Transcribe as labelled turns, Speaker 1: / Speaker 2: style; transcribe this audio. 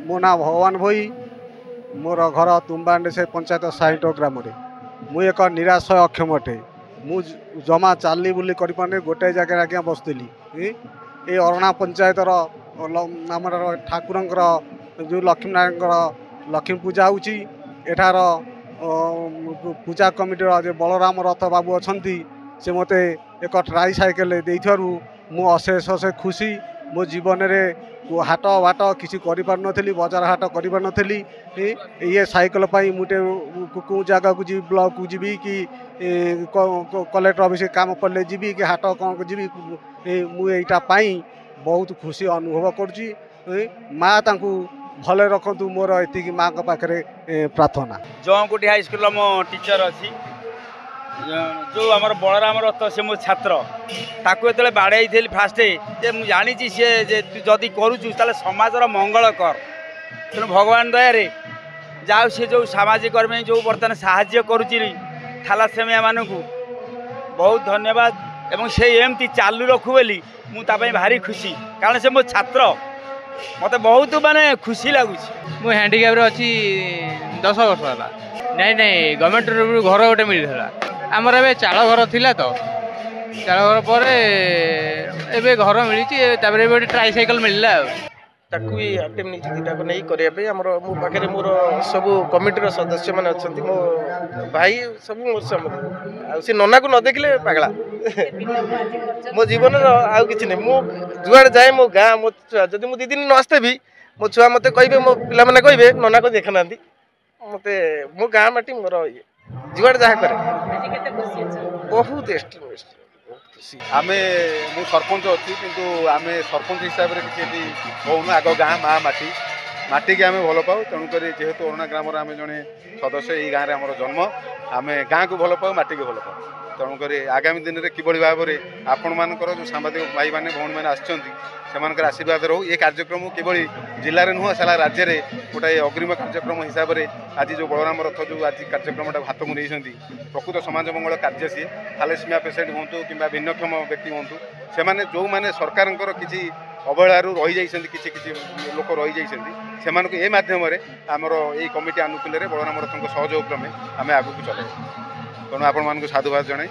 Speaker 1: मो ना भगवान भोई मोर घर तुम्बांडे से पंचायत 60 ग्राम मु एक निराश अक्षम अटे मु जमा चाली बुली कर गोटे जगह आज्ञा बसती ये अरणा पंचायतर आमर ठाकुर जो लक्ष्मी नारायण लक्ष्मी पूजा होठार पूजा कमिटर जो बलराम रथ बाबू अच्छा से मत एक ट्राई साइकेल मु अशेष अशेष खुशी मो जीवन में हाट बाट किसी करी बजार हाट करी ये साइकेल मुझे कौ जगह को जी ब्लॉक को जी कि कलेक्टर ऑफिस काम पड़े जी कि हाट कौन जी मुझे बहुत खुशी अनुभव करुँची माँ तांकु भले रखतु मोर एति माँ पाखे प्रार्थना।
Speaker 2: जौकुटी हाई स्कूल मो टीचर अच्छी जो आम बलराम रथ से मो छात्र ताकू जो बाड़े थी फास्टे जानी सी जदि करुचु समाजर मंगल कर तेणु भगवान दया जाओ सी जो सामाजिक कर्मी जो बर्तमान साहाय्य करुच्ची थालासेमिया मानू बहुत धन्यवाद एवं से एमती चालू रखु बोली मुझे भारी खुशी कारण से मो छात्र मत बहुत माने खुशी लगुच
Speaker 3: मु हैंडिकैप अच्छी 10 वर्ष है नहीं नहीं गवर्नमेंट घर गोटे मिलता आमर ए चाल घर थिला तो चाल घर पर एबे घर मिली गोटे ट्राईसाइकेल मिलला
Speaker 4: ताकू भी आइटम नहीं करने मो पाखे मोर सब कमिटर सदस्य मैंने अच्छा मो भाई सब मोर समझ सी नना को न देखले पगला मो जीवन आउ कि मो जुआड़ जाए मो गाँ मो छुआ जब मुझे 2 दिन न आसते भी मो छुआ मत कहे मो पिला मैंने कहे नना को देखना मत मो गाँ माटी मोर ये जुआड़ जहाँ करे बहुत एस्टिमेट
Speaker 5: आमे मु सरपंच अच्छी किंतु आमे सरपंच हिसाब से किसी कहूँ आग गाँ माँ माटी माटी की आम भल पाऊ तेणुक जेहेतु अरुणा ग्राम आम जड़े सदस्य ये गाँव में जन्म आम गाँ को भल पाऊ माटी को भल पाऊ तेणुक आगामी दिन में किभली भाव में आपण मानकर जो सांबादिक भाई मैंने भौणी मैंने आसमान आशीर्वाद रो ये कार्यक्रम किभली जिले में नुह सारा राज्य में गोटे अग्रिम कार्यक्रम हिसाब से आज जो बलराम रथ जो आज कार्यक्रम हाथ को नहीं प्रकृत समाज मंगल कार्य सी थालेसीमिया पेसेंट हूँ कि भिन्नक्षम व्यक्ति हूँ से जो मैंने सरकार किसी अवहेलू रही किसी लोक रही से माध्यम आमर ये कमिटी आनुकूल्य बलराम रथ सहयोग क्रमे आम आगू चले तेणु आपण साधुवाद जनाई।